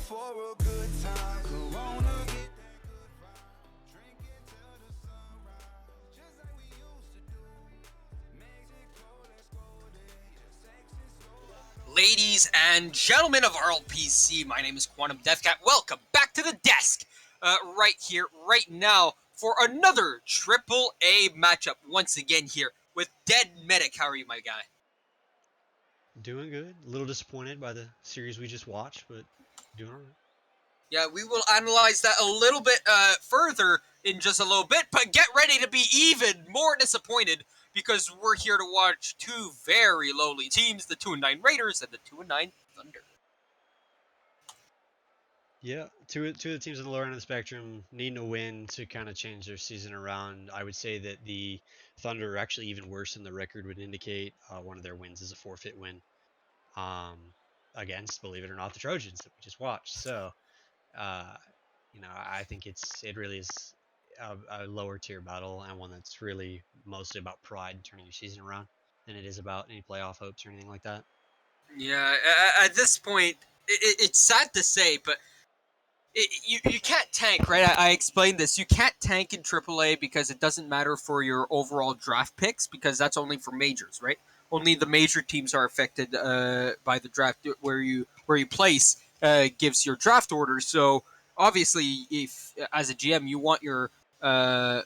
for a good time. Corona, get that good vibe. Drink it till the sunrise. Just like we used to do. Mexico, let's go there. The sex is so hot. Ladies and gentlemen of RLPC, my name is Quantum Deathcat. Welcome back to the desk, right here, right now, for another AAA matchup. Once again here with Dead Medic. How are you, my guy? Doing good. A little disappointed by the series we just watched, but doing all right. Yeah, we will analyze that a little bit further in just a little bit, but get ready to be even more disappointed because we're here to watch two very lowly teams, the 2-9 Raiders and the 2-9 Thunder. Yeah, two of the teams on the lower end of the spectrum needing a win to kind of change their season around. I would say that the Thunder are actually even worse than the record would indicate. One of their wins is a forfeit win um, against, believe it or not, the Trojans that we just watched. So, uh, I think it really is a lower tier battle and one that's really mostly about pride turning your season around than it is about any playoff hopes or anything like that. Yeah, at this point, it's sad to say, but you can't tank, right? I explained this. You can't tank in AAA because it doesn't matter for your overall draft picks because that's only for majors, right? Only the major teams are affected by the draft where you place gives your draft order. So obviously, if as a GM you want your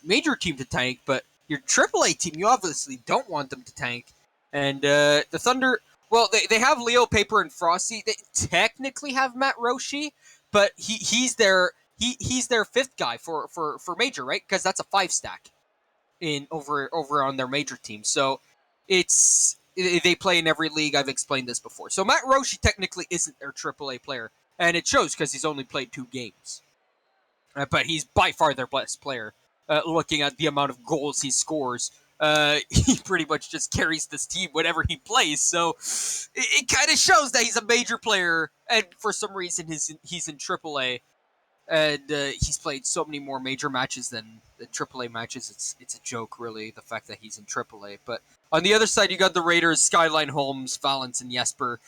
major team to tank, but your AAA team you obviously don't want them to tank. And the Thunder, well, they have Leo Paper and Frosty. They technically have Matt Roshi, but he's their fifth guy for major, right? Because that's a 5-stack in over on their major team. So they play in every league. I've explained this before. So Matt Roshi technically isn't their AAA player, and it shows because he's only played 2 games. But he's by far their best player. Looking at the amount of goals he scores, he pretty much just carries this team whenever he plays. So it kind of shows that he's a major player, and for some reason he's in AAA, and he's played so many more major matches than the AAA matches. It's a joke, really, the fact that he's in AAA. But on the other side, you got the Raiders, Skyline Holmes, Valance, and Jesper.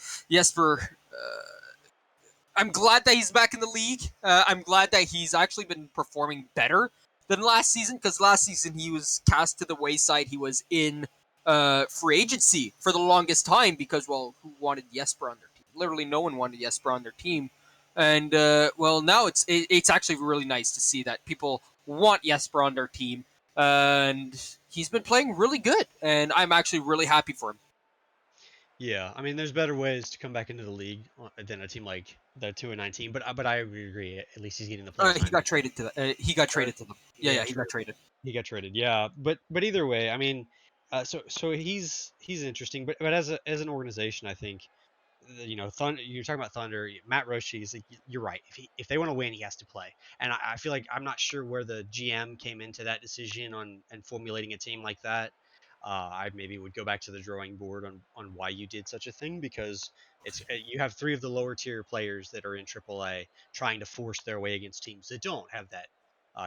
I'm glad that he's back in the league. I'm glad that he's actually been performing better than last season, because last season he was cast to the wayside. He was in free agency for the longest time because, well, who wanted Jesper on their team? Literally no one wanted Jesper on their team. And, well, now it's actually really nice to see that people want Jesper on their team. And he's been playing really good, and I'm actually really happy for him. Yeah, I mean, there's better ways to come back into the league than a team like the 2-19. But I agree. At least he's getting the play time. He got traded to he got traded to them. Yeah, he got traded. He got traded. Yeah, but either way, I mean, so he's interesting. But as an organization, I think, Thunder. You're talking about Thunder. Matt Roshi. You're right. If they want to win, he has to play. And I feel like I'm not sure where the GM came into that decision on and formulating a team like that. I maybe would go back to the drawing board on why you did such a thing, because you have 3 of the lower tier players that are in AAA trying to force their way against teams that don't have that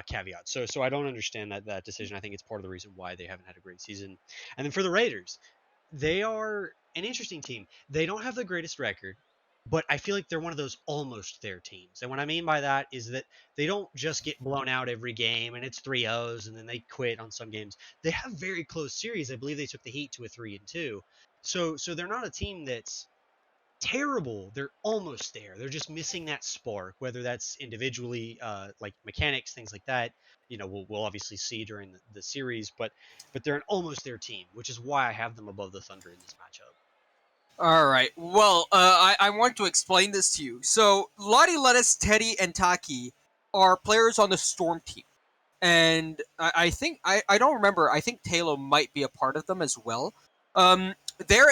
caveat. So I don't understand that decision. I think it's part of the reason why they haven't had a great season. And then for the Raiders, they are an interesting team. They don't have the greatest record, but I feel like they're one of those almost there teams. And what I mean by that is that they don't just get blown out every game and it's 3-0s and then they quit on some games. They have very close series. I believe they took the Heat to a 3-2. So they're not a team that's terrible. They're almost there. They're just missing that spark, whether that's individually, like mechanics, things like that. We'll obviously see during the series, but they're an almost there team, which is why I have them above the Thunder in this matchup. All right. Well, I want to explain this to you. So, Lottie Lettuce, Teddy, and Taki are players on the Storm team. And I think, I don't remember, I think Talo might be a part of them as well. They are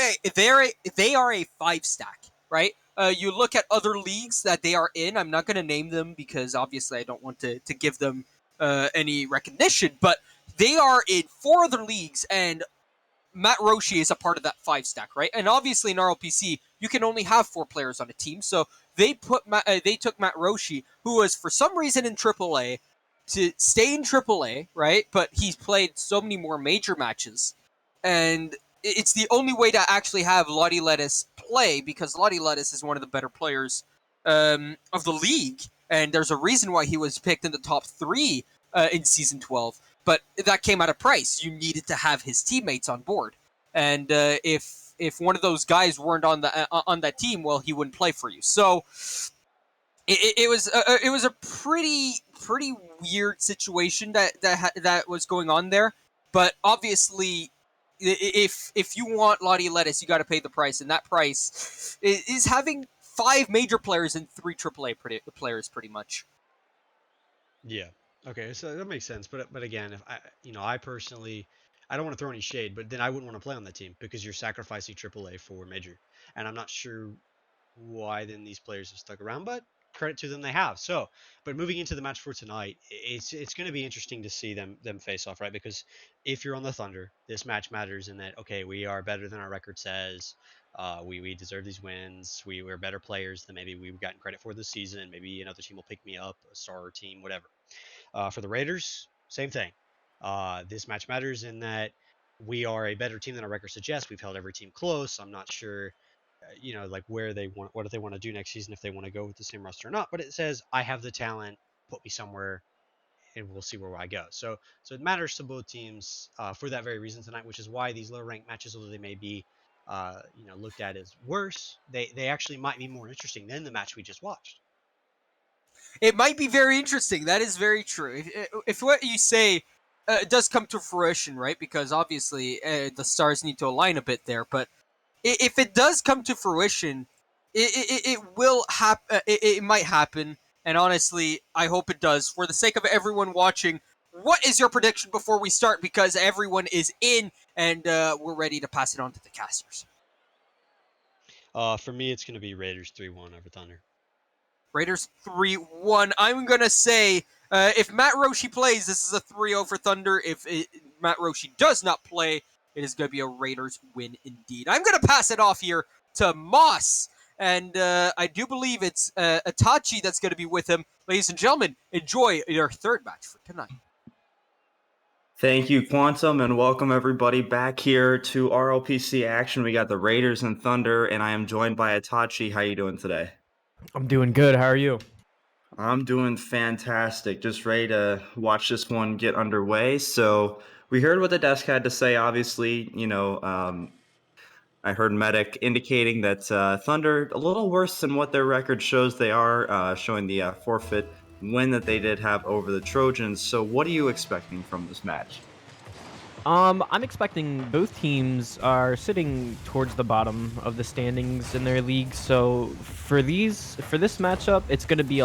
a 5-stack, right? You look at other leagues that they are in. I'm not going to name them because obviously I don't want to give them any recognition. But they are in 4 other leagues, and Matt Roshi is a part of that 5-stack, right? And obviously in RLPC, you can only have 4 players on a team. So they took Matt Roshi, who was for some reason in AAA, to stay in AAA, right? But he's played so many more major matches. And it's the only way to actually have Lottie Lettuce play, because Lottie Lettuce is one of the better players of the league, and there's a reason why he was picked in the top 3 in season 12. But that came at a price. You needed to have his teammates on board, and if one of those guys weren't on that team, well, he wouldn't play for you. So it was a pretty weird situation that was going on there. But obviously, if you want Lottie Lettuce, you got to pay the price, and that price is having 5 major players and 3 AAA players, pretty much. Yeah. Okay, so that makes sense. But again, if I personally, I don't want to throw any shade, but then I wouldn't want to play on that team because you're sacrificing AAA for major, and I'm not sure why then these players have stuck around, but credit to them, they have. So, but moving into the match for tonight, it's going to be interesting to see them face off, right? Because if you're on the Thunder, this match matters in that, okay, we are better than our record says. We deserve these wins. We're better players than maybe we've gotten credit for this season. Maybe another team will pick me up, a star team, whatever. For the Raiders, same thing. This match matters in that we are a better team than our record suggests. We've held every team close. I'm not sure, like where they want, what do they want to do next season, if they want to go with the same roster or not. But it says I have the talent, put me somewhere, and we'll see where I go. So it matters to both teams for that very reason tonight, which is why these low ranked matches, although they may be, looked at as worse, they actually might be more interesting than the match we just watched. It might be very interesting. That is very true. If what you say does come to fruition, right? Because obviously the stars need to align a bit there. But if it does come to fruition, it will happen. It might happen. And honestly, I hope it does. For the sake of everyone watching, what is your prediction before we start? Because everyone is in, and we're ready to pass it on to the casters. For me, it's going to be Raiders 3-1 over Thunder. Raiders 3-1. I'm going to say if Matt Roshi plays, this is a 3-0 for Thunder. If Matt Roshi does not play, it is going to be a Raiders win indeed. I'm going to pass it off here to Moss. And I do believe it's Itachi that's going to be with him. Ladies and gentlemen, enjoy your third match for tonight. Thank you, Quantum, and welcome everybody back here to RLPC action. We got the Raiders and Thunder, and I am joined by Itachi. How you doing today? I'm doing good. How are you? I'm doing fantastic. Just ready to watch this one get underway. So we heard what the desk had to say. Obviously, I heard Medic indicating that Thunder a little worse than what their record shows they are, showing the forfeit win that they did have over the Trojans. So what are you expecting from this match? I'm expecting both teams are sitting towards the bottom of the standings in their league. So for this matchup, it's going to be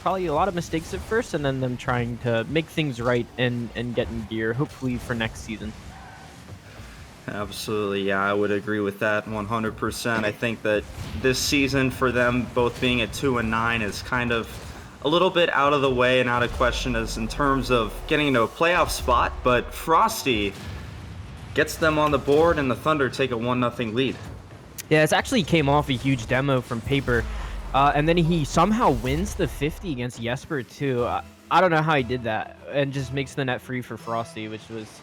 probably a lot of mistakes at first, and then them trying to make things right and get in gear, hopefully for next season. Absolutely, yeah, I would agree with that 100%. I think that this season for them both being at 2-9 is kind of a little bit out of the way and out of question as in terms of getting into a playoff spot, but Frosty gets them on the board and the Thunder take a 1-0 lead. Yeah, it actually came off a huge demo from Paper, and then he somehow wins the 50 against Jesper too. I don't know how he did that, and just makes the net free for Frosty, which was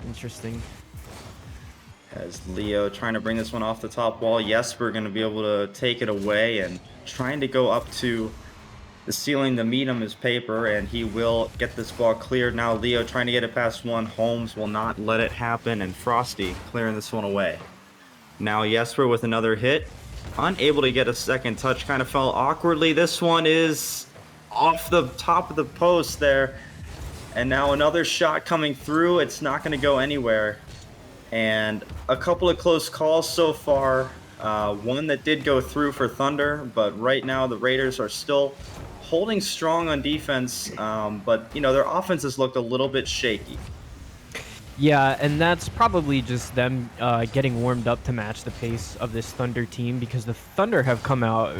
interesting. As Leo trying to bring this one off the top wall, Jesper going to be able to take it away and trying to go up to the ceiling to meet him is Paper, and he will get this ball cleared. Now Leo trying to get it past one. Holmes will not let it happen, and Frosty clearing this one away. Now Jesper with another hit, unable to get a second touch, kind of fell awkwardly. This one is off the top of the post there, and now another shot coming through. It's not going to go anywhere. And a couple of close calls so far. One that did go through for Thunder, but right now the Raiders are still holding strong on defense. But, their offense has looked a little bit shaky. Yeah, and that's probably just them getting warmed up to match the pace of this Thunder team, because the Thunder have come out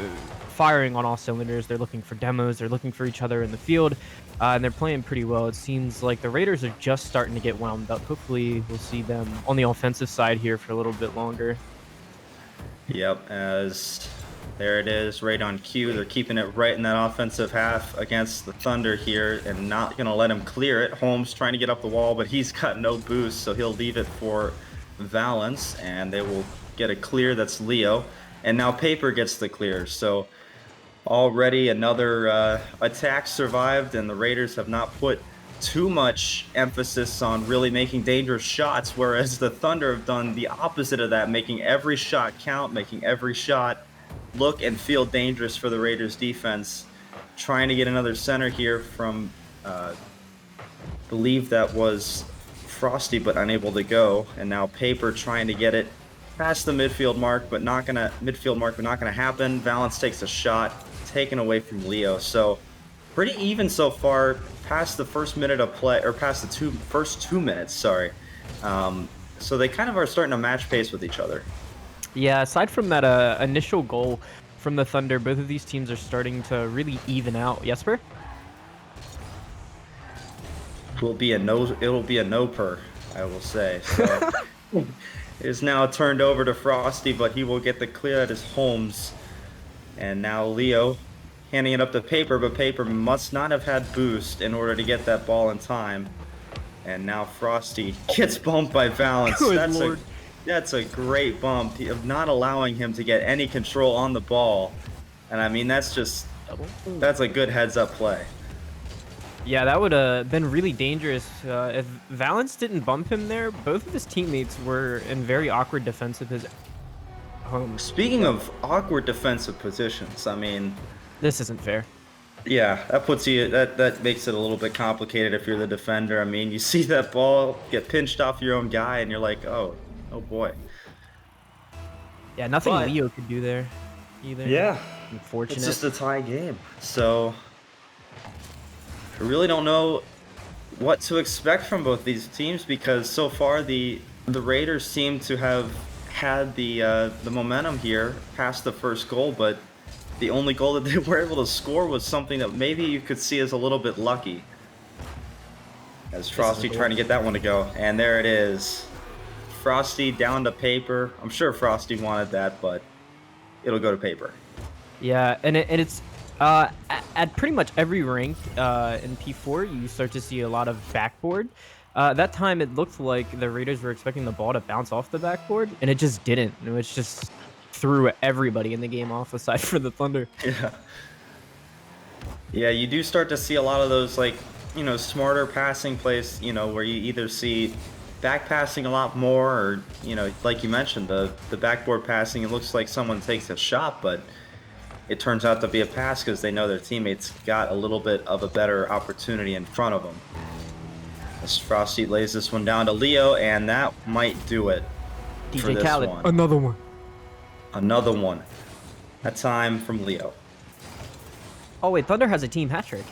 firing on all cylinders. They're looking for demos. They're looking for each other in the field. And they're playing pretty well. It seems like the Raiders are just starting to get wound up. Hopefully we'll see them on the offensive side here for a little bit longer. Yep, as there it is, right on cue. They're keeping it right in that offensive half against the Thunder here and not going to let him clear it. Holmes trying to get up the wall, but he's got no boost, so he'll leave it for Valence, and they will get a clear. That's Leo. and now Paper gets the clear. So already another attack survived, and the Raiders have not put too much emphasis on really making dangerous shots, whereas the Thunder have done the opposite of that, making every shot count, making every shot look and feel dangerous for the Raiders defense. Trying to get another center here from, believe that was Frosty, but unable to go. And now Paper trying to get it past the midfield mark, but not gonna happen. Valance takes a shot, taken away from Leo. So pretty even so far past the first minute of play, or past the first 2 minutes, sorry. So they kind of are starting to match pace with each other. Yeah, aside from that initial goal from the Thunder, both of these teams are starting to really even out. Jesper? It'll be a no per, I will say. So it is now turned over to Frosty, but he will get the clear at his Holmes. And now Leo handing it up to Paper, but Paper must not have had boost in order to get that ball in time. And now Frosty gets bumped by Valance. Good Lord. That's a great bump of not allowing him to get any control on the ball. And I mean, that's a good heads-up play. Yeah, that would have been really dangerous. If Valance didn't bump him there, both of his teammates were in very awkward defensive positions. Speaking of awkward defensive positions, I mean, This isn't fair. yeah, that makes it a little bit complicated if you're the defender. I mean, you see that ball get pinched off your own guy, and you're like, oh boy. Yeah, nothing But- Leo could do there either. Yeah, Unfortunate. it's just a tie game. So I really don't know what to expect from both these teams, because so far the Raiders seem to have had the momentum here past the first goal, but the only goal that they were able to score was something that maybe you could see as a little bit lucky. As Frosty trying to get that one to go, and there it is. Frosty down to Paper. I'm sure Frosty wanted that, but it'll go to Paper. Yeah, and it's at pretty much every rank in P4, you start to see a lot of backboard. That time, it looked like the Raiders were expecting the ball to bounce off the backboard, and it just didn't. It was just threw everybody in the game off aside for the Thunder. Yeah, you do start to see a lot of those, like, smarter passing plays, where you either see back passing a lot more, or, like you mentioned, the backboard passing, it looks like someone takes a shot, but it turns out to be a pass because they know their teammates got a little bit of a better opportunity in front of them. As Frosty lays this one down to Leo, and that might do it for DJ this Khaled, one. another one. Another one. That time from Leo. Oh wait, Thunder has a team hat trick.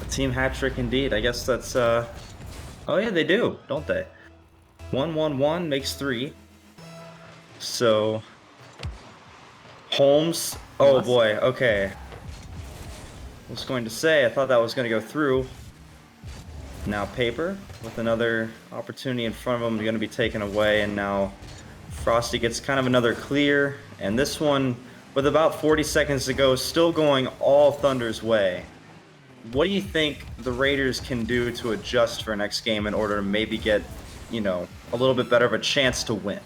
A team hat trick indeed. I guess that's oh yeah, they do, don't they? 1-1-1 makes 3. So Holmes. Oh boy, okay. I was going to say, I thought that was going to go through. Now Paper with another opportunity in front of him, going to be taken away, and now Frosty gets kind of another clear, and this one with about 40 seconds to go, still going all Thunder's way. What do you think the Raiders can do to adjust for next game in order to maybe get, a little bit better of a chance to win?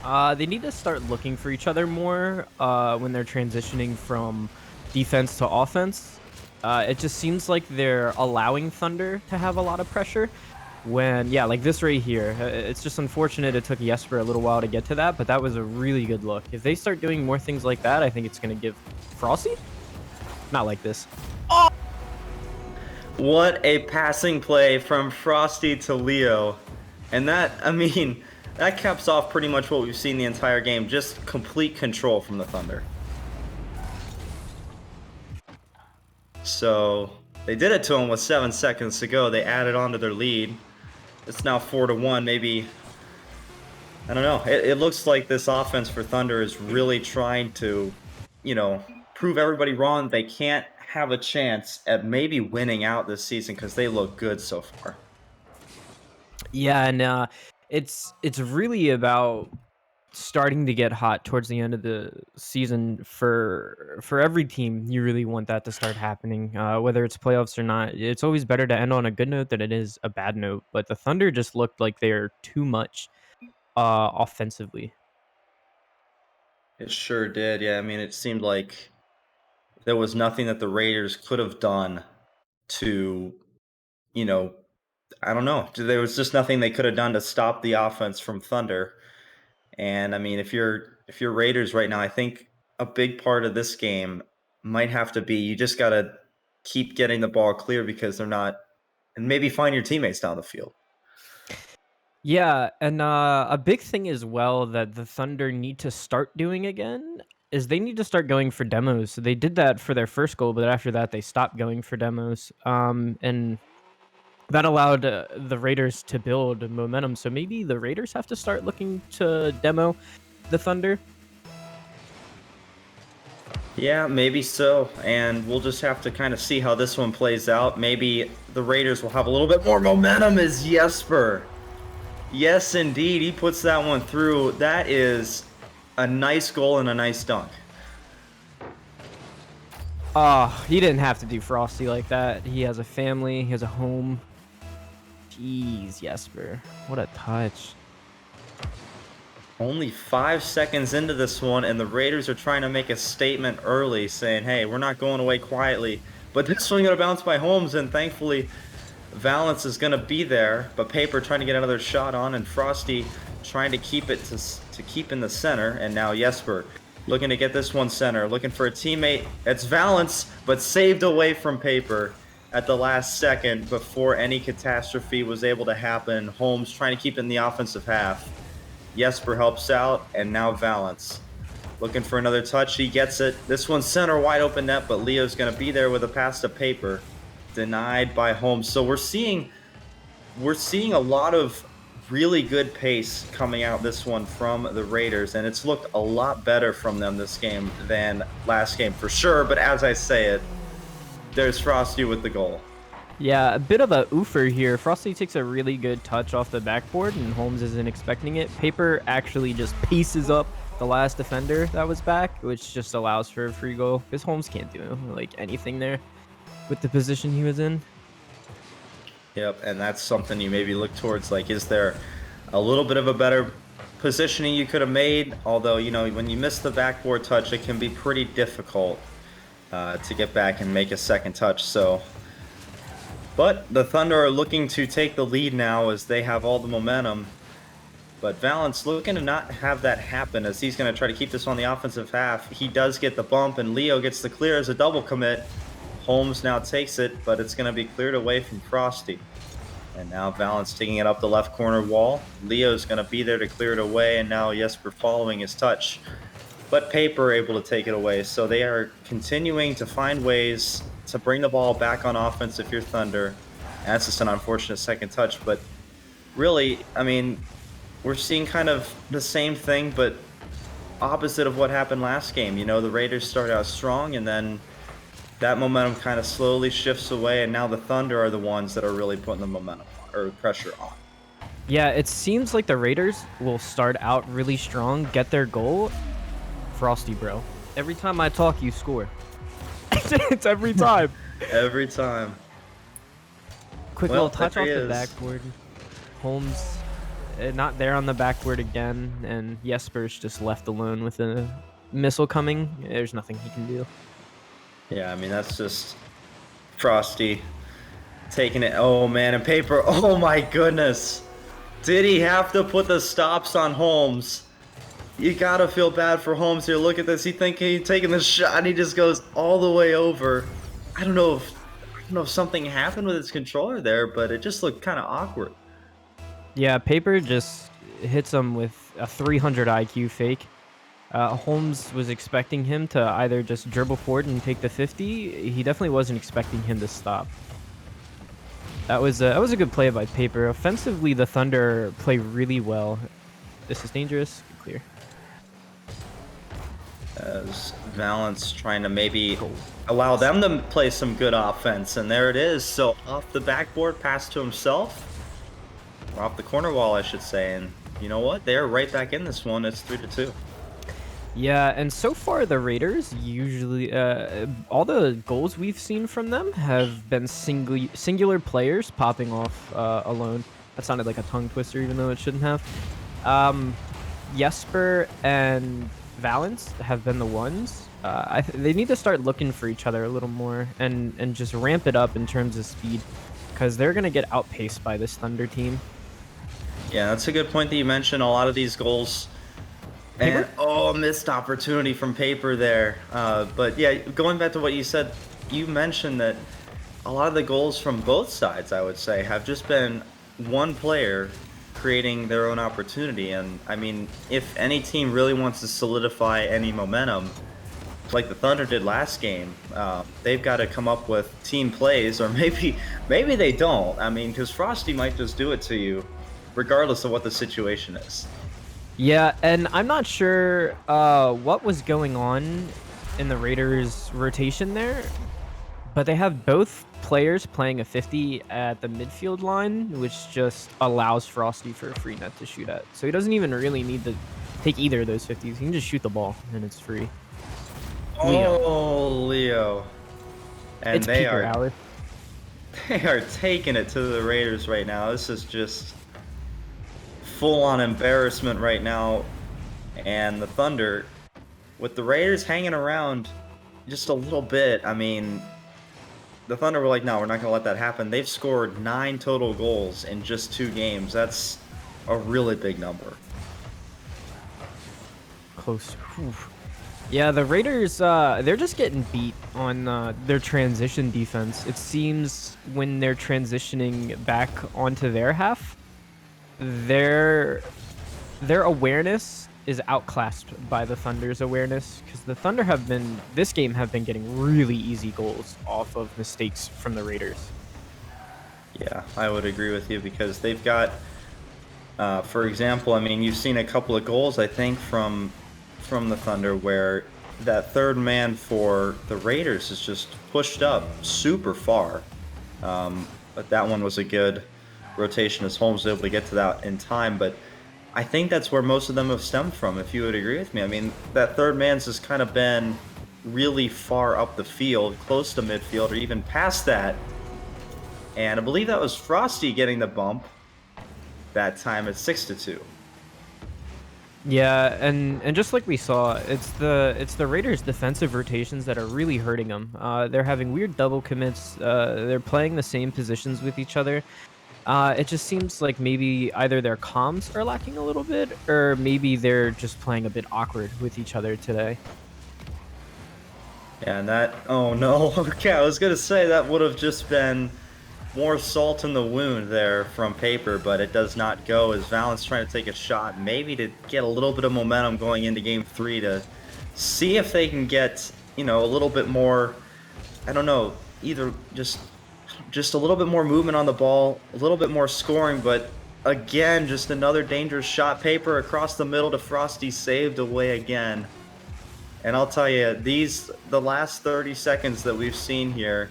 They need to start looking for each other more when they're transitioning from defense to offense. It just seems like they're allowing Thunder to have a lot of pressure when, like this right here. It's just unfortunate it took Jesper a little while to get to that, but that was a really good look. If they start doing more things like that, I think it's going to give Frosty? Not like this. Oh! What a passing play from Frosty to Leo. And that caps off pretty much what we've seen the entire game. Just complete control from the Thunder. So they did it to him with 7 seconds to go. They added on to their lead. It's now 4-1. Maybe, I don't know. It looks like this offense for Thunder is really trying to, prove everybody wrong. They can't have a chance at maybe winning out this season because they look good so far. Yeah, and it's really about starting to get hot towards the end of the season for every team. You really want that to start happening, whether it's playoffs or not. It's always better to end on a good note than it is a bad note, but the Thunder just looked like they're too much offensively. It sure did. Yeah, I mean, it seemed like there was nothing that the Raiders could have done to, you know, I don't know. There was just nothing they could have done to stop the offense from Thunder. And I mean, if you're Raiders right now, I think a big part of this game might have to be you just got to keep getting the ball clear because they're not, and maybe find your teammates down the field. Yeah, and a big thing as well that the Thunder need to start doing again is they need to start going for demos. So they did that for their first goal, but after that they stopped going for demos. And that allowed the Raiders to build momentum. So maybe the Raiders have to start looking to demo the Thunder. Yeah, maybe so. And we'll just have to kind of see how this one plays out. Maybe the Raiders will have a little bit more momentum as Jesper. Yes, indeed. He puts that one through. That is a nice goal and a nice dunk. Oh, he didn't have to do Frosty like that. He has a family, he has a home. Jeez, Jesper. What a touch. Only 5 seconds into this one, and the Raiders are trying to make a statement early, saying, hey, we're not going away quietly. But this one going to bounce by Holmes, and thankfully Valance is going to be there. But Paper trying to get another shot on, and Frosty trying to keep it to keep in the center. And now Jesper looking to get this one center, looking for a teammate. It's Valance, but saved away from Paper at the last second before any catastrophe was able to happen. Holmes trying to keep it in the offensive half. Jesper helps out, and now Valance looking for another touch. He gets it. This one's center, wide open net, but Leo's going to be there with a pass to Paper. Denied by Holmes. So we're seeing a lot of really good pace coming out this one from the Raiders, and it's looked a lot better from them this game than last game for sure. But as I say it, there's Frosty with the goal. Yeah, a bit of a oofer here. Frosty takes a really good touch off the backboard, and Holmes isn't expecting it. Paper actually just paces up the last defender that was back, which just allows for a free goal, because Holmes can't do like anything there with the position he was in. Yep, and that's something you maybe look towards, like, is there a little bit of a better positioning you could have made? Although, you know, when you miss the backboard touch, it can be pretty difficult to get back and make a second touch. So, but the Thunder are looking to take the lead now as they have all the momentum. But Valance looking to not have that happen, as he's going to try to keep this on the offensive half. He does get the bump, and Leo gets the clear as a double commit. Holmes now takes it, but it's going to be cleared away from Frosty. And now Valance taking it up the left corner wall. Leo's going to be there to clear it away, and now Jesper following his touch. But Paper able to take it away. So they are continuing to find ways to bring the ball back on offense if you're Thunder. And that's just an unfortunate second touch. But really, I mean, we're seeing kind of the same thing, but opposite of what happened last game. You know, the Raiders start out strong, and then that momentum kind of slowly shifts away, and now the Thunder are the ones that are really putting the momentum or pressure on. Yeah, it seems like the Raiders will start out really strong, get their goal. Frosty, bro. Every time I talk, you score. It's every time. Every time. Quick Well, little touch there off he the is. backboard. Holmes not there on the backboard again, and Jesper's just left alone with a missile coming. There's nothing he can do. Yeah, I mean, that's just Frosty taking it. Oh, man, and Paper. Oh, my goodness. Did he have to put the stops on Holmes? You got to feel bad for Holmes here. Look at this. He thinking he's taking the shot, and he just goes all the way over. I don't know if something happened with his controller there, but it just looked kind of awkward. Yeah, Paper just hits him with a 300 IQ fake. Holmes was expecting him to either just dribble forward and take the 50. He definitely wasn't expecting him to stop. That was a good play by Paper. Offensively, the Thunder play really well. This is dangerous. Clear. As Valance trying to maybe allow them to play some good offense, and there it is. So off the backboard, pass to himself, or off the corner wall, I should say. And you know what? They're right back in this one. It's 3-2. Yeah, and so far the Raiders usually all the goals we've seen from them have been singular players popping off alone. That sounded like a tongue twister, even though it shouldn't have. Jesper and Valence have been the ones. They need to start looking for each other a little more and just ramp it up in terms of speed, because they're gonna get outpaced by this Thunder team. Yeah, that's a good point that you mentioned. A lot of these goals. And, Paper? missed opportunity from Paper there. But yeah, going back to what you said, you mentioned that a lot of the goals from both sides, I would say, have just been one player creating their own opportunity. And I mean, if any team really wants to solidify any momentum, like the Thunder did last game, they've got to come up with team plays, or maybe they don't. I mean, because Frosty might just do it to you, regardless of what the situation is. Yeah, and I'm not sure what was going on in the Raiders' rotation there, but they have both players playing a 50 at the midfield line, which just allows Frosty for a free net to shoot at. So he doesn't even really need to take either of those 50s. He can just shoot the ball, and it's free. Leo. Oh, Leo. And It's peaker hour. they are taking it to the Raiders right now. This is just full-on embarrassment right now. And the Thunder, with the Raiders hanging around just a little bit, I mean, the Thunder were like, no, we're not going to let that happen. They've scored 9 total goals in just 2 games. That's a really big number. Close. Whew. Yeah, the Raiders, they're just getting beat on their transition defense. It seems when they're transitioning back onto their half, their awareness is outclassed by the Thunder's awareness, because the Thunder have been, this game, have been getting really easy goals off of mistakes from the Raiders. Yeah, I would agree with you, because they've got, for example, I mean, you've seen a couple of goals, I think, from the Thunder where that third man for the Raiders is just pushed up super far. But that one was a good rotation as Holmes was able to get to that in time. But I think that's where most of them have stemmed from, if you would agree with me. I mean, that third man's has kind of been really far up the field, close to midfield, or even past that. And I believe that was Frosty getting the bump that time at 6-2. Yeah, and just like we saw, it's the Raiders' defensive rotations that are really hurting them. They're having weird double commits. They're playing the same positions with each other. It just seems like maybe either their comms are lacking a little bit, or maybe they're just playing a bit awkward with each other today. Yeah, and that, oh no, okay, I was gonna say that would have just been more salt in the wound there from Paper, but it does not go, as Valence trying to take a shot, maybe to get a little bit of momentum going into Game 3 to see if they can get, a little bit more, I don't know, either just a little bit more movement on the ball, a little bit more scoring, but again, just another dangerous shot. Paper across the middle to Frosty, saved away again. And I'll tell you, the last 30 seconds that we've seen here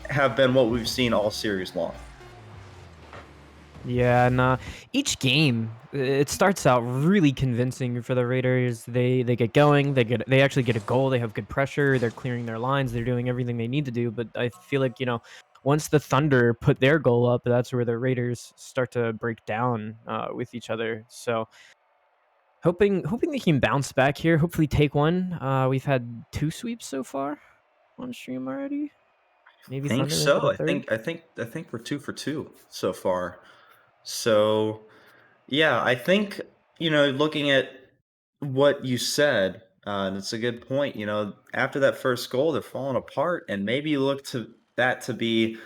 have been what we've seen all series long. Yeah, and each game, it starts out really convincing for the Raiders. They get going, they actually get a goal, they have good pressure, they're clearing their lines, they're doing everything they need to do. But I feel like, once the Thunder put their goal up, that's where the Raiders start to break down with each other. So hoping they can bounce back here, hopefully take one. We've had 2 sweeps so far on stream already. Maybe I think Thunder into so. the third. I think we're 2 for 2 so far. So, yeah, I think, looking at what you said, and it's a good point. After that first goal, they're falling apart, and maybe you look to that to be,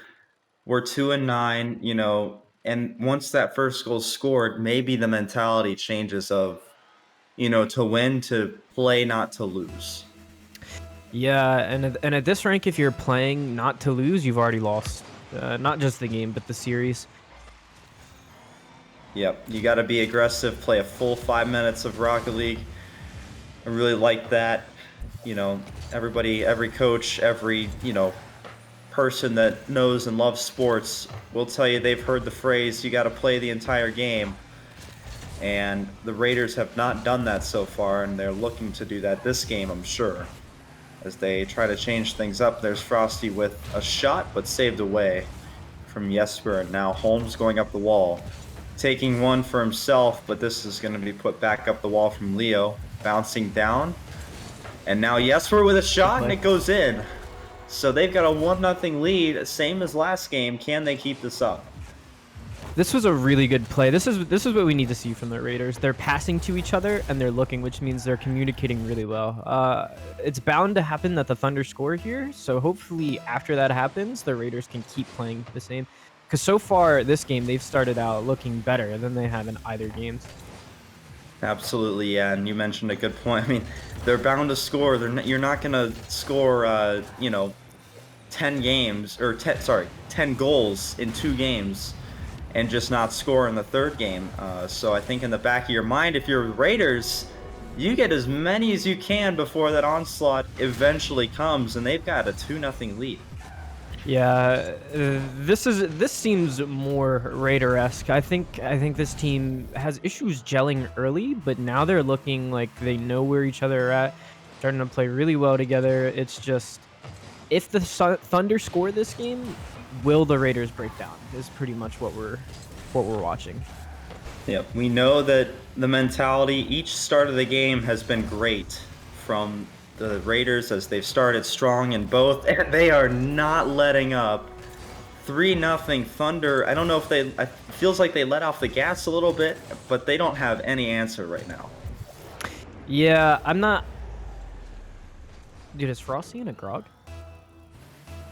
we're 2-9, and once that first goal scored, maybe the mentality changes of, to win, to play, not to lose. Yeah, and at this rank, if you're playing not to lose, you've already lost. Not just the game, but the series. Yep, you got to be aggressive, play a full 5 minutes of Rocket League. I really like that. Everybody, every coach, every, person that knows and loves sports will tell you they've heard the phrase, you got to play the entire game. And the Raiders have not done that so far, and they're looking to do that this game, I'm sure, as they try to change things up. There's Frosty with a shot, but saved away from Jesper, and now Holmes going up the wall. taking one for himself, but this is going to be put back up the wall from Leo, bouncing down. And now Jesper with a shot, and it goes in. So they've got a 1-0 lead, same as last game. Can they keep this up? This was a really good play. This is what we need to see from the Raiders. They're passing to each other and they're looking, which means they're communicating really well. It's bound to happen that the Thunder score here, so hopefully after that happens, the Raiders can keep playing the same. Because so far this game, they've started out looking better than they have in either games. Absolutely, yeah. And you mentioned a good point. I mean, they're bound to score. You're not going to score, 10 games or 10 goals in 2 games and just not score in the third game. So I think in the back of your mind, if you're Raiders, you get as many as you can before that onslaught eventually comes, and they've got a 2-0 lead. Yeah, this seems more Raider-esque. I think this team has issues gelling early, but now they're looking like they know where each other are at, starting to play really well together. It's just, if the Thunder score this game, will the Raiders break down? Is pretty much what we're watching. Yep, we know that the mentality each start of the game has been great from the Raiders as they've started strong in both, and they are not letting up. 3-0 Thunder. I don't know if it feels like they let off the gas a little bit, but they don't have any answer right now. Yeah, I'm not. Dude, is Frosty in a grog?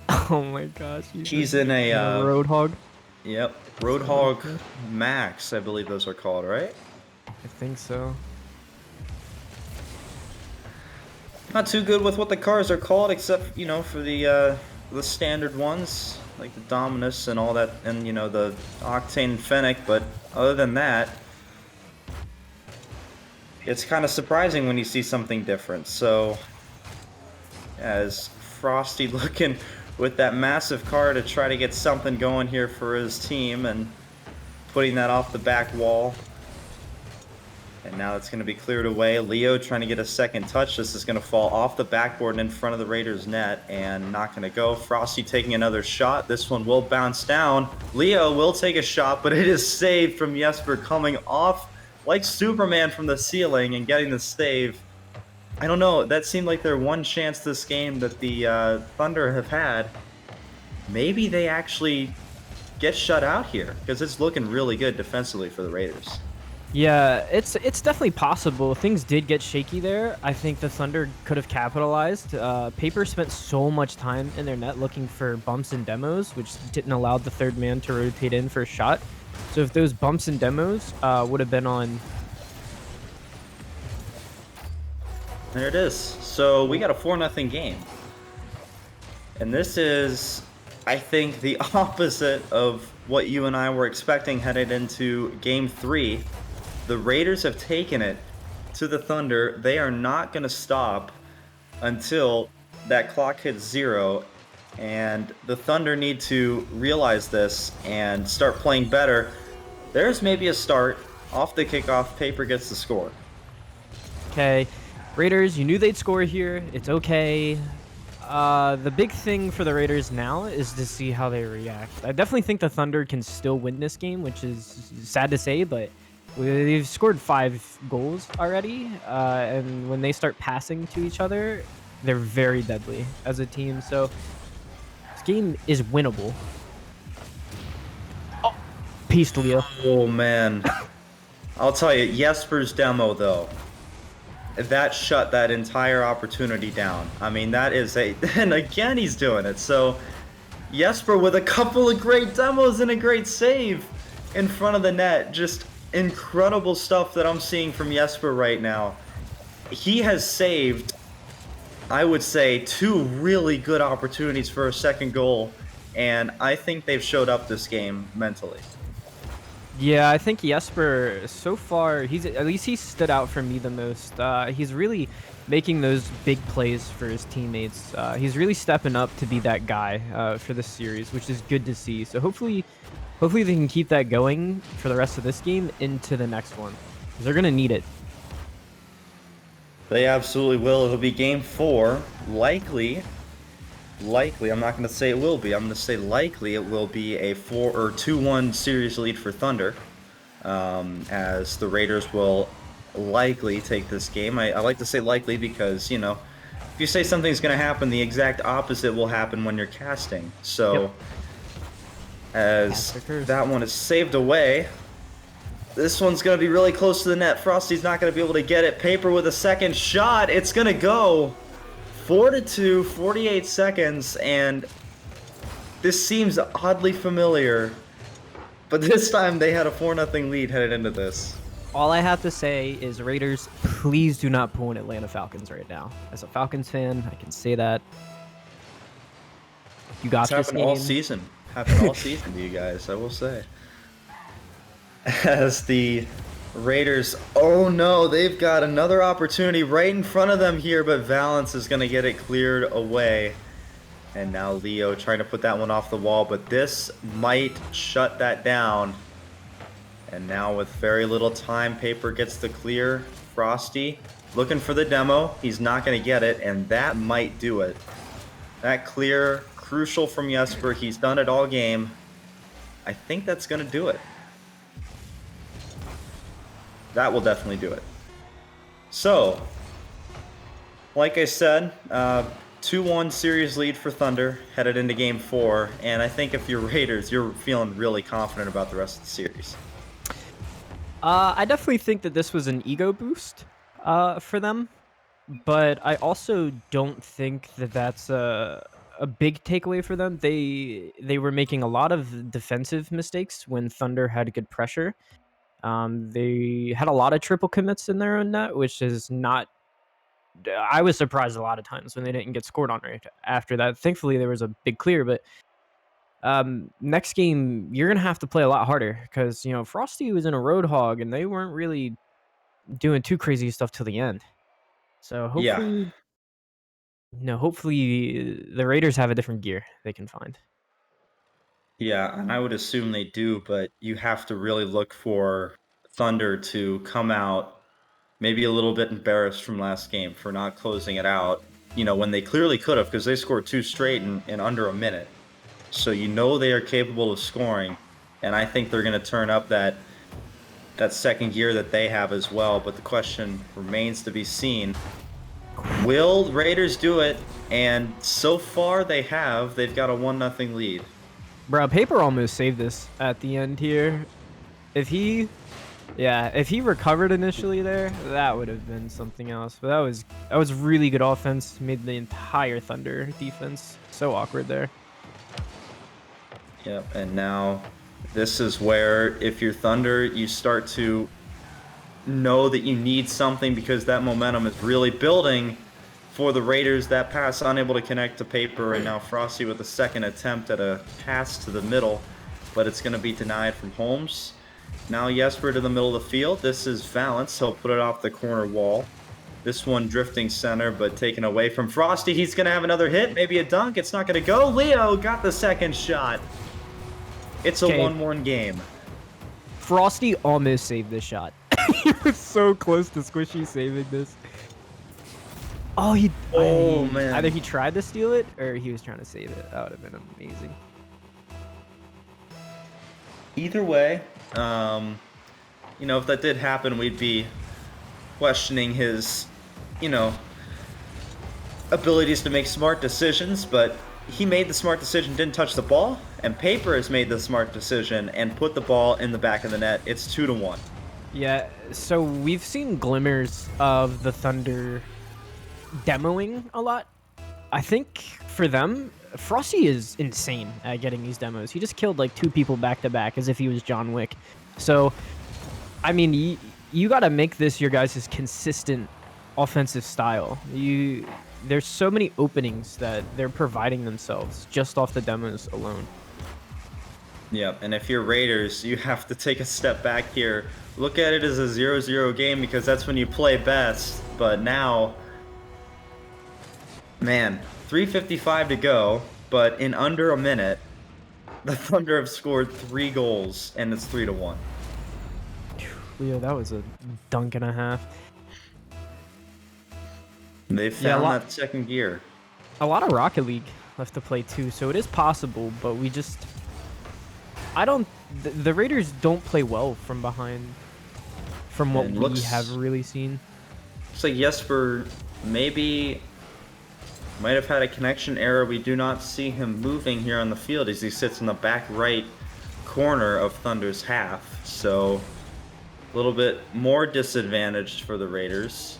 Oh my gosh. He's in a Roadhog. Yep, Roadhog Max, I believe those are called, right? I think so. Not too good with what the cars are called, except for the standard ones like the Dominus and all that, and the Octane and Fennec. But other than that, it's kind of surprising when you see something different. So, as Frosty looking with that massive car to try to get something going here for his team, and putting that off the back wall. And now it's going to be cleared away. Leo trying to get a second touch. This is going to fall off the backboard and in front of the Raiders' net and not going to go. Frosty taking another shot. This one will bounce down. Leo will take a shot, but it is saved from Jesper, coming off like Superman from the ceiling and getting the save. I don't know. That seemed like their one chance this game that the Thunder have had. Maybe they actually get shut out here, because it's looking really good defensively for the Raiders. Yeah, it's definitely possible. Things did get shaky there. I think the Thunder could have capitalized. Paper spent so much time in their net looking for bumps and demos, which didn't allow the third man to rotate in for a shot. So if those bumps and demos would have been on... There it is. So we got a 4-0 game. And this is, I think, the opposite of what you and I were expecting headed into Game 3. The Raiders have taken it to the Thunder. They are not going to stop until that clock hits 0. And the Thunder need to realize this and start playing better. There's maybe a start. Off the kickoff, Paper gets the score. Okay, Raiders, you knew they'd score here. It's okay. The big thing for the Raiders now is to see how they react. I definitely think the Thunder can still win this game, which is sad to say, but they've scored 5 goals already, and when they start passing to each other, they're very deadly as a team. So this game is winnable. Oh, peace, Leo. Oh, man. I'll tell you, Jesper's demo, though, that shut that entire opportunity down. I mean, that is and again, he's doing it. So Jesper with a couple of great demos and a great save in front of the net. Just incredible stuff that I'm seeing from Jesper right now. He has saved, I would say, 2 really good opportunities for a second goal, and I think they've showed up this game mentally. Yeah, I think Jesper, so far, at least he stood out for me the most. He's really making those big plays for his teammates. He's really stepping up to be that guy for this series, which is good to see. So hopefully they can keep that going for the rest of this game into the next one, 'cause they're going to need it. They absolutely will. It'll be Game 4. Likely, I'm not going to say it will be. I'm going to say likely it will be a 2-1 series lead for Thunder. as the Raiders will likely take this game. I like to say likely because, you know, if you say something's going to happen, the exact opposite will happen when you're casting. So, as that one is saved away, this one's going to be really close to the net. Frosty's not going to be able to get it. Paper with a second shot. It's going to go 4-2, 48 seconds, and this seems oddly familiar. But this time they had a 4-0 lead headed into this. All I have to say is, Raiders, please do not pull an Atlanta Falcons right now. As a Falcons fan, I can say that. You got It's this happened game. all season. Happened all season to you guys, I will say. As the Raiders, oh no, they've got another opportunity right in front of them here, but Valance is going to get it cleared away. And now Leo trying to put that one off the wall, but this might shut that down. And now with very little time, Paper gets the clear. Frosty looking for the demo. He's not going to get it, and that might do it. That clear, crucial from Jesper. He's done it all game. I think that's going to do it. That will definitely do it. So, like I said, 2-1 series lead for Thunder headed into Game 4, and I think if you're Raiders, you're feeling really confident about the rest of the series. I definitely think that this was an ego boost for them, but I also don't think that that's a big takeaway for them. They were making a lot of defensive mistakes when Thunder had good pressure. They had a lot of triple commits in their own net, which is not... I was surprised a lot of times when they didn't get scored on right after that. Thankfully, there was a big clear, but next game, you're going to have to play a lot harder because, you know, Frosty was in a Roadhog and they weren't really doing too crazy stuff till the end. So hopefully, hopefully the Raiders have a different gear they can find. Yeah, and I would assume they do, but you have to really look for Thunder to come out maybe a little bit embarrassed from last game for not closing it out, you know, when they clearly could have, because they scored 2 straight in under a minute. So you know they are capable of scoring, and I think they're going to turn up that second gear that they have as well. But the question remains to be seen. Will Raiders do it? And so far they have. They've got a 1-0 lead. Bro, Paper almost saved this at the end here. If he recovered initially there, that would have been something else. But that was really good offense. Made the entire Thunder defense so awkward there. Yep, and now this is where, if you're Thunder, you start to know that you need something because that momentum is really building for the Raiders. That pass unable to connect to Paper, and now Frosty with a second attempt at a pass to the middle, but it's going to be denied from Holmes. Now Jesper to the middle of the field. This is Valance. He'll put it off the corner wall. This one drifting center, but taken away from Frosty. He's going to have another hit, maybe a dunk. It's not going to go. Leo got the second shot. It's a 1-1 game. Frosty almost saved this shot. He was so close to Squishy saving this. Oh, man. Either he tried to steal it or he was trying to save it. That would have been amazing. Either way, you know, if that did happen, we'd be questioning his, you know, abilities to make smart decisions, but he made the smart decision, didn't touch the ball, and Paper has made the smart decision and put the ball in the back of the net. It's 2-1. Yeah, so we've seen glimmers of the Thunder demoing a lot. I think for them, Frosty is insane at getting these demos. He just killed like 2 people back to back as if he was John Wick. So, I mean, you got to make this your guys' consistent offensive style. There's so many openings that they're providing themselves just off the demos alone. Yeah, and if you're Raiders, you have to take a step back here. Look at it as a 0-0 game because that's when you play best. But now, man, 3:55 to go, but in under a minute, the Thunder have scored 3 goals, and it's 3-1. Leo, that was a dunk and a half. They found that second gear. A lot of Rocket League left to play too, so it is possible, but we just... I don't. The Raiders don't play well from behind, from what And we have looks really seen. like Jesper maybe might have had a connection error. We do not see him moving here on the field as he sits in the back right corner of Thunder's half. So a little bit more disadvantaged for the Raiders.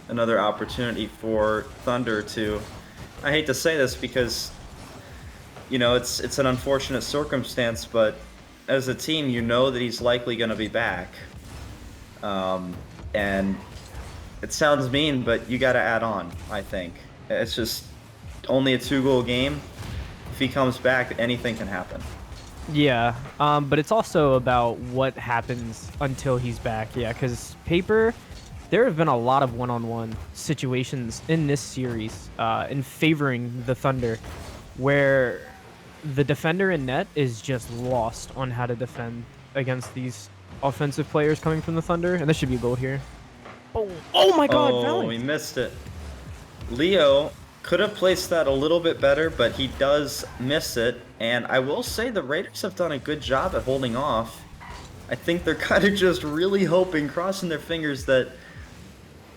Another opportunity for Thunder to, I hate to say this because, you know, it's an unfortunate circumstance, but as a team, you know that he's likely going to be back. And it sounds mean, but you got to add on, I think. It's just only a 2-goal game. If he comes back, anything can happen. Yeah, but it's also about what happens until he's back. Yeah, because paper, there have been a lot of one-on-one situations in this series in favoring the Thunder, where the defender in net is just lost on how to defend against these offensive players coming from the Thunder, and this should be a goal here. Oh my God, Oh, he Valent. missed it. Leo could have placed that a little bit better, but he does miss it. And I will say the Raiders have done a good job at holding off. I think they're kind of just really hoping, crossing their fingers that...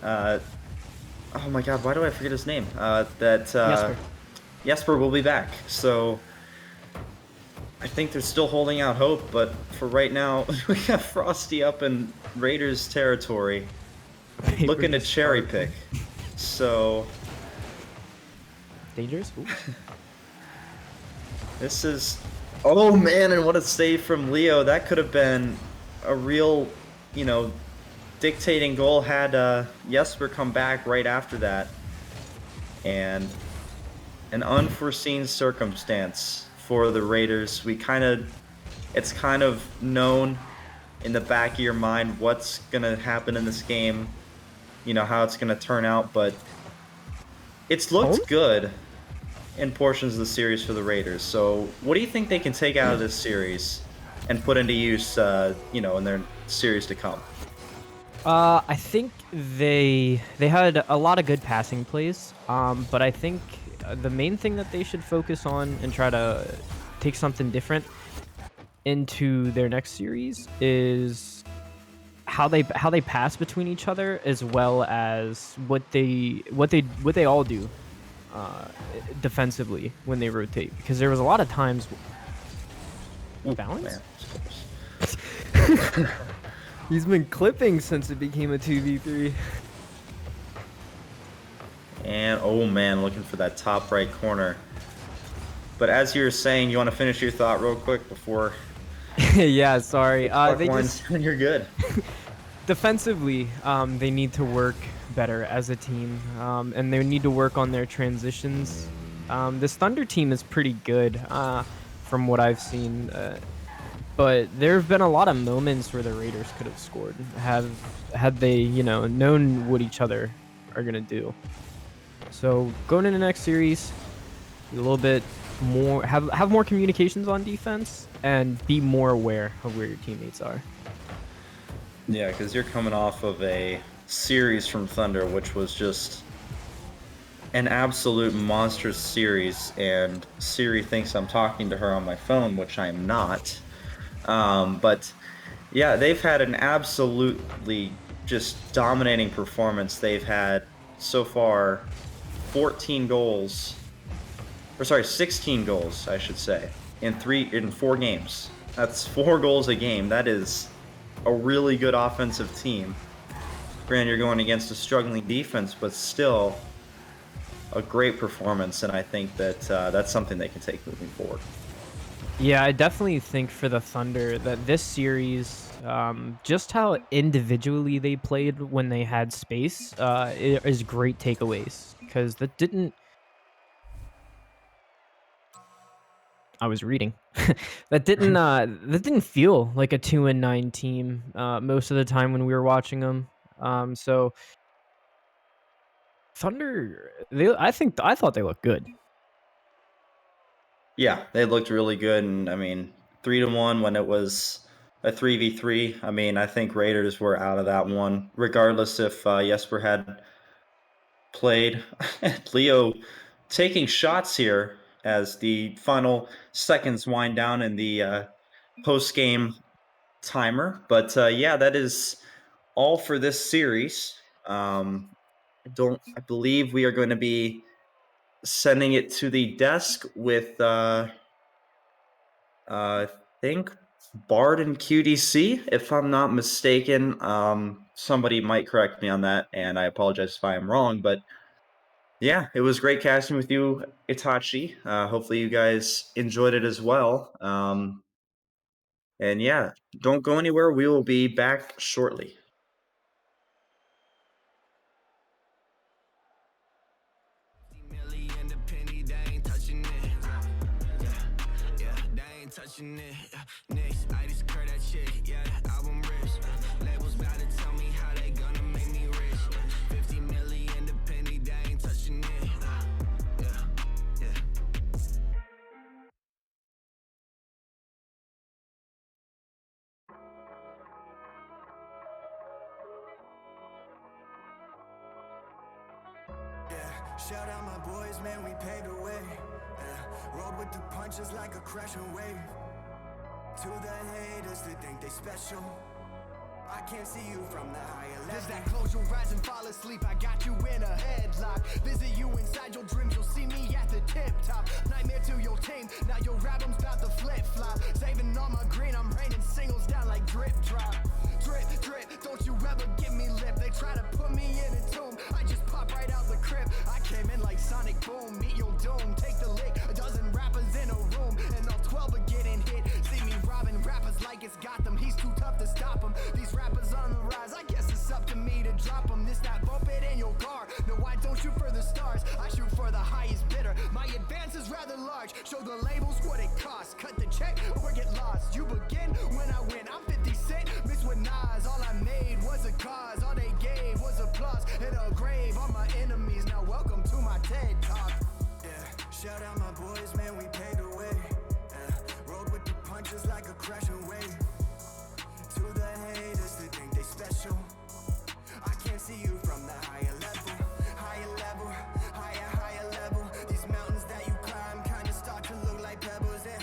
oh my God, why do I forget his name? Jesper. Jesper will be back. So I think they're still holding out hope, but for right now, we got Frosty up in Raiders territory, Paper looking to just cherry started. pick. So Dangerous. Ooh. this is, oh man, and what a save from Leo. That could have been a real, you know, dictating goal had Jesper come back right after that. And an unforeseen circumstance for the Raiders. It's kind of known in the back of your mind what's going to happen in this game, you know, how it's going to turn out, but it's looked Home? good in portions of the series for the Raiders. So what do you think they can take out of this series and put into use, you know, in their series to come? I think they had a lot of good passing plays, but I think the main thing that they should focus on and try to take something different into their next series is how they pass between each other, as well as what they all do defensively when they rotate, because there was a lot of times. Balance? Man. He's been clipping since it became a 2v3. And oh man, looking for that top right corner. But as you were saying, you want to finish your thought real quick before Yeah, sorry. They winds just down? You're good. defensively, they need to work better as a team, and they need to work on their transitions. This Thunder team is pretty good, from what I've seen. But there have been a lot of moments where the Raiders could have scored, had they, you know, known what each other are gonna do. So going into the next series, a little bit more, have more communications on defense, and be more aware of where your teammates are. Yeah, because you're coming off of a series from Thunder, which was just an absolute monstrous series, and Siri thinks I'm talking to her on my phone, which I am not. But yeah, they've had an absolutely just dominating performance. They've had so far 14 goals, or sorry, 16 goals, I should say, in 4 games. That's 4 goals a game. That is a really good offensive team. Granted, you're going against a struggling defense, but still a great performance, and I think that that's something they can take moving forward. Yeah, I definitely think for the Thunder that this series, just how individually they played when they had space, is great takeaways, because that didn't. I was reading. That didn't feel like a 2-9 team most of the time when we were watching them. So Thunder, I thought they looked good. Yeah, they looked really good, and I mean, 3-1 when it was a 3v3. I mean, I think Raiders were out of that one, regardless if Jesper had played. Leo taking shots here as the final seconds wind down in the post-game timer. But yeah, that is all for this series. I believe we are going to be sending it to the desk with I think Bard and QDC, if I'm not mistaken. Somebody might correct me on that, and I apologize if I am wrong. But yeah, it was great casting with you, Itachi. Hopefully you guys enjoyed it as well. And yeah, don't go anywhere. We will be back shortly. Touching it, next, I just curd that shit, yeah, album rich, labels about to tell me how they gonna make me rich, 50 million independent, they ain't touching it, yeah. Yeah, shout out my boys, man, we paved the way, yeah, rode with the punches like a crashing wave. To the haters that think they special, I can't see you from the higher level. Does that close your eyes and fall asleep? I got you in a headlock. Visit you inside your dreams, you'll see me at the tip top. Nightmare to your team, now your album's about to flip flop. Saving all my green, I'm raining singles down like drip drop. Drip, drip, don't you ever give me lip. They try to put me in a tomb, I just pop right out the crib. I came in like Sonic Boom, meet your doom. Take the lick, a dozen rappers in a room, and all 12 are getting hit. See me robbing rappers like it's Gotham, he's too tough to stop him. These rappers on the rise, I guess it's up to me to drop them. This not bump it in your car, no I don't shoot for the stars, I shoot for the highest bidder. My advance is rather large, show the labels what it costs. Cut the check or get lost, you begin when I win. I'm 50 Cent mixed with Nas, all I made was a cause. All they gave was applause and a grave on my enemies. Now welcome to my TED Talk. Yeah, shout out my boys, man, we paved the way. Rode with the punches like a crashing wave. To the haters that think they special, I can't see you from the higher level. Higher level, higher level. These mountains that you climb kinda start to look like pebbles, yeah.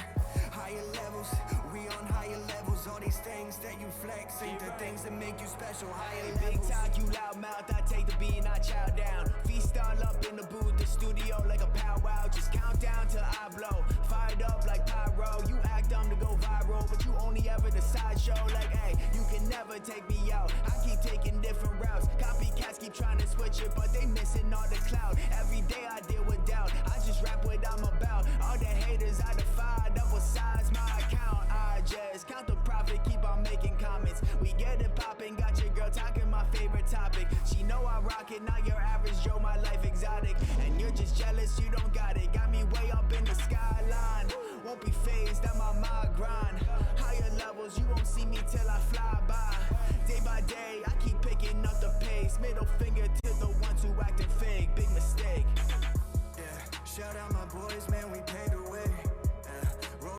Higher levels, we on higher levels. All these things that you flex ain't the things that make you special. Higher levels. Big talk, you loud mouth, I take the beat and I chow down. Feast all up in the booth, the studio like a powwow. Just count down till I blow. Fired up like pyro, you act dumb to go viral, but you only ever the sideshow. Like, hey, you can never take me out. I keep taking different routes. Copycats keep trying to switch it, but they missing all the clout. Every day I deal with doubt. I just rap what I'm about. All the haters I defy, double size my account. I just count the profit, keep on making comments. We get it poppin', got your girl talking my favorite topic. She know I rock it, not your average Joe, my life exotic. And you're just jealous, you don't got it.